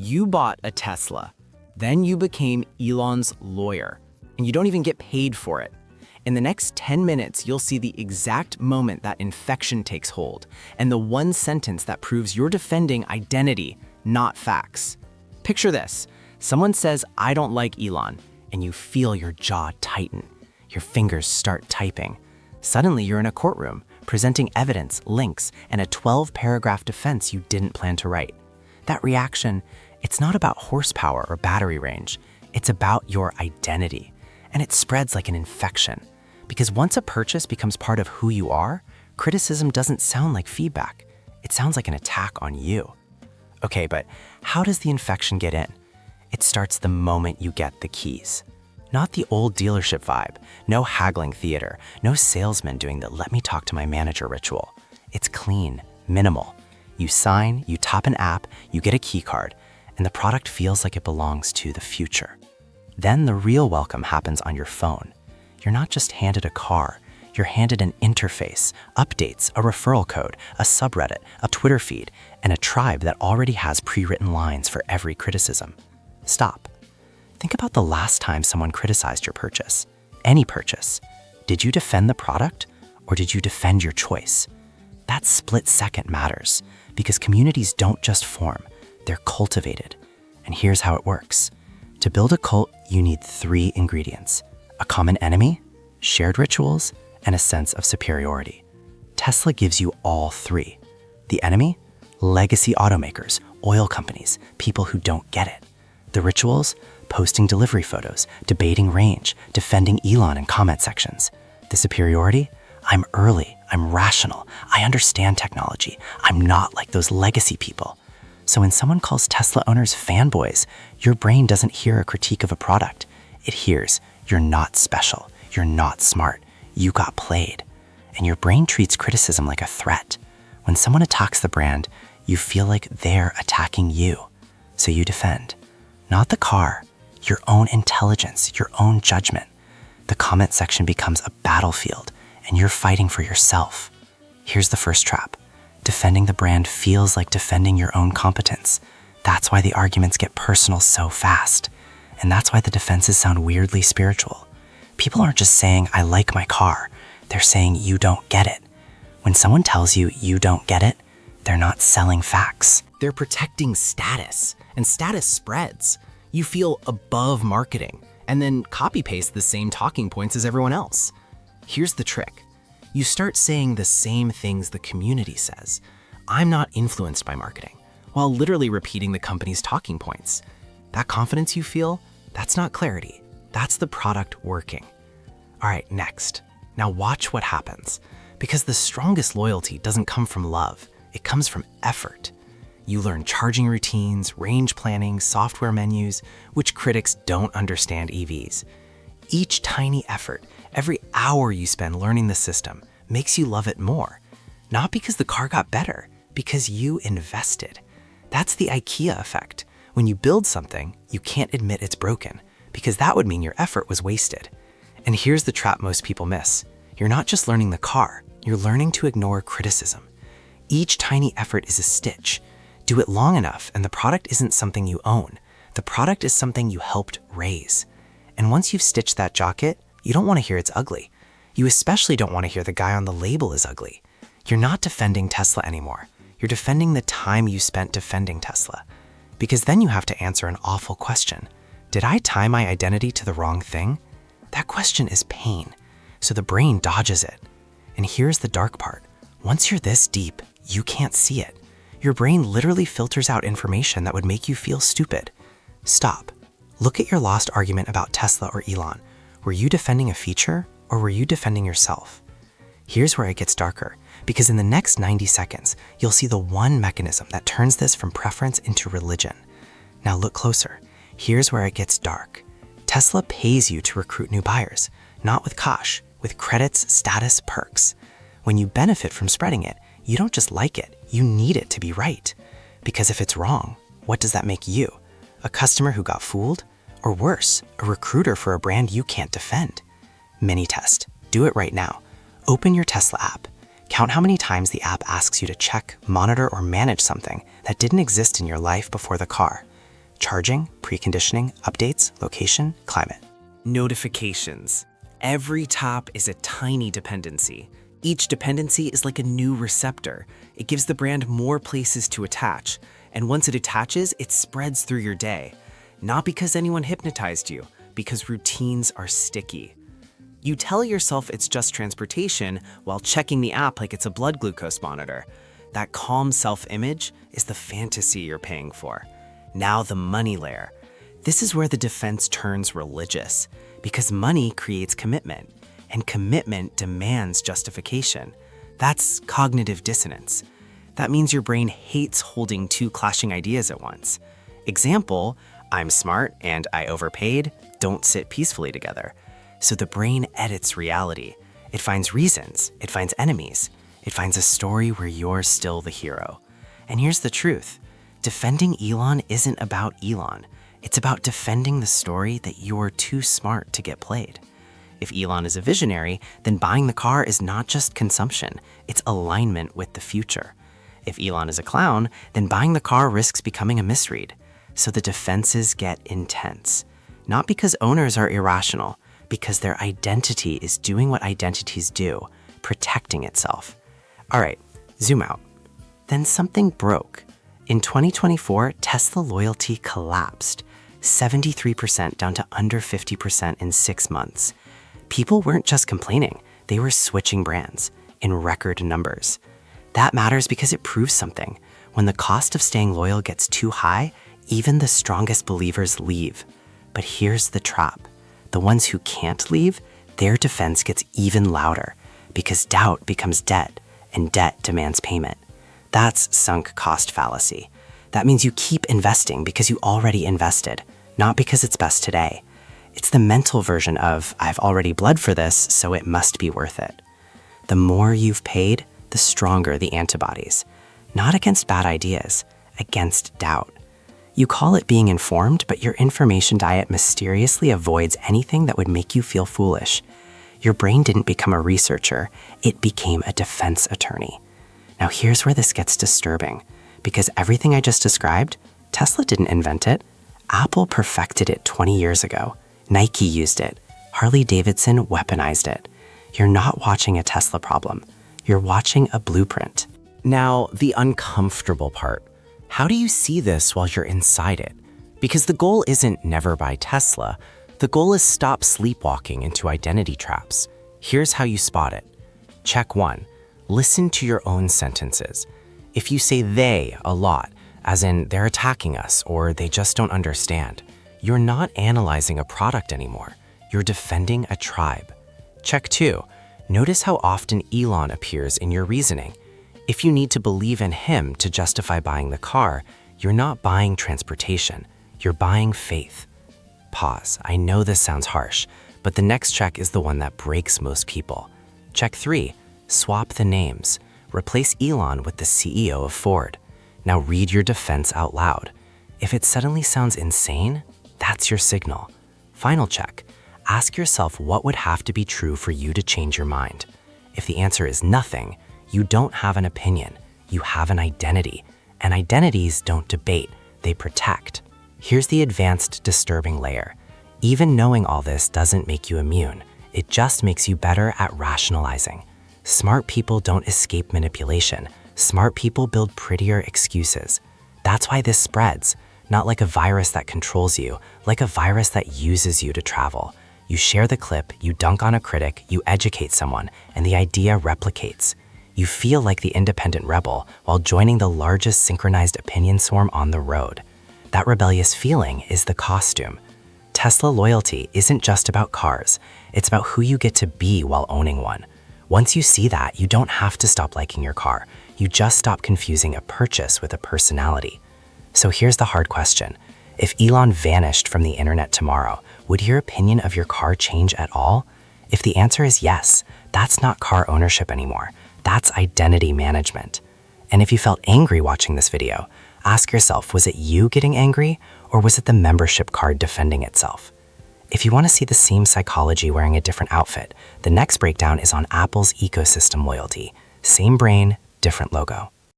You bought a Tesla. Then you became Elon's lawyer, and you don't even get paid for it. In the next 10 minutes, you'll see the exact moment that infection takes hold, and the one sentence that proves you're defending identity, not facts. Picture this. Someone says, "I don't like Elon," and you feel your jaw tighten. Your fingers start typing. Suddenly, you're in a courtroom, presenting evidence, links, and a 12-paragraph defense you didn't plan to write. That reaction, it's not about horsepower or battery range. It's about your identity. And it spreads like an infection. Because once a purchase becomes part of who you are, criticism doesn't sound like feedback. It sounds like an attack on you. Okay, but how does the infection get in? It starts the moment you get the keys. Not the old dealership vibe, no haggling theater, no salesman doing the "let me talk to my manager" ritual. It's clean, minimal. You sign, you tap an app, you get a key card, and the product feels like it belongs to the future. Then the real welcome happens on your phone. You're not just handed a car, you're handed an interface, updates, a referral code, a subreddit, a Twitter feed, and a tribe that already has pre-written lines for every criticism. Stop. Think about the last time someone criticized your purchase. Any purchase. Did you defend the product, or did you defend your choice? That split second matters, because communities don't just form, they're cultivated. And here's how it works. To build a cult, you need 3 ingredients: a common enemy, shared rituals, and a sense of superiority. Tesla gives you all 3. The enemy? Legacy automakers, oil companies, people who don't get it. The rituals? Posting delivery photos, debating range, defending Elon in comment sections. The superiority? I'm early, I'm rational, I understand technology, I'm not like those legacy people. So when someone calls Tesla owners fanboys, your brain doesn't hear a critique of a product. It hears, you're not special, you're not smart, you got played. And your brain treats criticism like a threat. When someone attacks the brand, you feel like they're attacking you. So you defend. Not the car, your own intelligence, your own judgment. The comment section becomes a battlefield, and you're fighting for yourself. Here's the first trap. Defending the brand feels like defending your own competence. That's why the arguments get personal so fast. And that's why the defenses sound weirdly spiritual. People aren't just saying, "I like my car." They're saying, "You don't get it." When someone tells you you don't get it, they're not selling facts. They're protecting status, and status spreads. You feel above marketing, and then copy-paste the same talking points as everyone else. Here's the trick. You start saying the same things the community says. "I'm not influenced by marketing," while literally repeating the company's talking points. That confidence you feel, that's not clarity. That's the product working. All right, next. Now watch what happens. Because the strongest loyalty doesn't come from love. It comes from effort. You learn charging routines, range planning, software menus, which critics don't understand EVs. Each tiny effort, every hour you spend learning the system, makes you love it more. Not because the car got better, because you invested. That's the IKEA effect. When you build something, you can't admit it's broken, because that would mean your effort was wasted. And here's the trap most people miss. You're not just learning the car, you're learning to ignore criticism. Each tiny effort is a stitch. Do it long enough, and the product isn't something you own. The product is something you helped raise. And once you've stitched that jacket, you don't want to hear it's ugly. You especially don't want to hear the guy on the label is ugly. You're not defending Tesla anymore. You're defending the time you spent defending Tesla. Because then you have to answer an awful question. Did I tie my identity to the wrong thing? That question is pain, so the brain dodges it. And here's the dark part. Once you're this deep, you can't see it. Your brain literally filters out information that would make you feel stupid. Stop. Look at your lost argument about Tesla or Elon. Were you defending a feature, or were you defending yourself? Here's where it gets darker, because in the next 90 seconds, you'll see the one mechanism that turns this from preference into religion. Now look closer. Here's where it gets dark. Tesla pays you to recruit new buyers, not with cash, with credits, status, perks. When you benefit from spreading it, you don't just like it, you need it to be right. Because if it's wrong, what does that make you? A customer who got fooled? Or worse, a recruiter for a brand you can't defend? Mini test. Do it right now. Open your Tesla app. Count how many times the app asks you to check, monitor, or manage something that didn't exist in your life before the car. Charging, preconditioning, updates, location, climate. Notifications. Every tap is a tiny dependency. Each dependency is like a new receptor. It gives the brand more places to attach, and once it attaches, it spreads through your day. Not because anyone hypnotized you, because routines are sticky. You tell yourself it's just transportation while checking the app like it's a blood glucose monitor. That calm self-image is the fantasy you're paying for. Now the money layer. This is where the defense turns religious, because money creates commitment, and commitment demands justification. That's cognitive dissonance. That means your brain hates holding two clashing ideas at once. Example, I'm smart and I overpaid don't sit peacefully together. So the brain edits reality. It finds reasons, it finds enemies, it finds a story where you're still the hero. And here's the truth. Defending Elon isn't about Elon. It's about defending the story that you're too smart to get played. If Elon is a visionary, then buying the car is not just consumption, it's alignment with the future. If Elon is a clown, then buying the car risks becoming a misread. So the defenses get intense. Not because owners are irrational, because their identity is doing what identities do, protecting itself. All right, zoom out. Then something broke. In 2024, Tesla loyalty collapsed, 73% down to under 50% in 6 months. People weren't just complaining, they were switching brands in record numbers. That matters because it proves something. When the cost of staying loyal gets too high, even the strongest believers leave. But here's the trap. The ones who can't leave, their defense gets even louder because doubt becomes debt and debt demands payment. That's sunk cost fallacy. That means you keep investing because you already invested, not because it's best today. It's the mental version of, I've already bled for this, so it must be worth it. The more you've paid, the stronger the antibodies. Not against bad ideas, against doubt. You call it being informed, but your information diet mysteriously avoids anything that would make you feel foolish. Your brain didn't become a researcher, it became a defense attorney. Now here's where this gets disturbing, because everything I just described, Tesla didn't invent it. Apple perfected it 20 years ago. Nike used it. Harley-Davidson weaponized it. You're not watching a Tesla problem. You're watching a blueprint. Now, the uncomfortable part. How do you see this while you're inside it? Because the goal isn't never buy Tesla. The goal is stop sleepwalking into identity traps. Here's how you spot it. Check 1. Listen to your own sentences. If you say they a lot, as in they're attacking us or they just don't understand, you're not analyzing a product anymore. You're defending a tribe. Check 2. Notice how often Elon appears in your reasoning. If you need to believe in him to justify buying the car, you're not buying transportation, you're buying faith. Pause. I know this sounds harsh, but the next check is the one that breaks most people. Check 3. Swap the names. Replace Elon with the CEO of Ford. Now read your defense out loud. If it suddenly sounds insane, that's your signal. Final check. Ask yourself what would have to be true for you to change your mind. If the answer is nothing, you don't have an opinion, you have an identity. And identities don't debate, they protect. Here's the advanced, disturbing layer. Even knowing all this doesn't make you immune. It just makes you better at rationalizing. Smart people don't escape manipulation. Smart people build prettier excuses. That's why this spreads, not like a virus that controls you, like a virus that uses you to travel. You share the clip, you dunk on a critic, you educate someone, and the idea replicates. You feel like the independent rebel while joining the largest synchronized opinion swarm on the road. That rebellious feeling is the costume. Tesla loyalty isn't just about cars, it's about who you get to be while owning one. Once you see that, you don't have to stop liking your car. You just stop confusing a purchase with a personality. So here's the hard question. If Elon vanished from the internet tomorrow, would your opinion of your car change at all? If the answer is yes, that's not car ownership anymore. That's identity management. And if you felt angry watching this video, ask yourself, was it you getting angry or was it the membership card defending itself? If you want to see the same psychology wearing a different outfit, the next breakdown is on Apple's ecosystem loyalty. Same brain, different logo.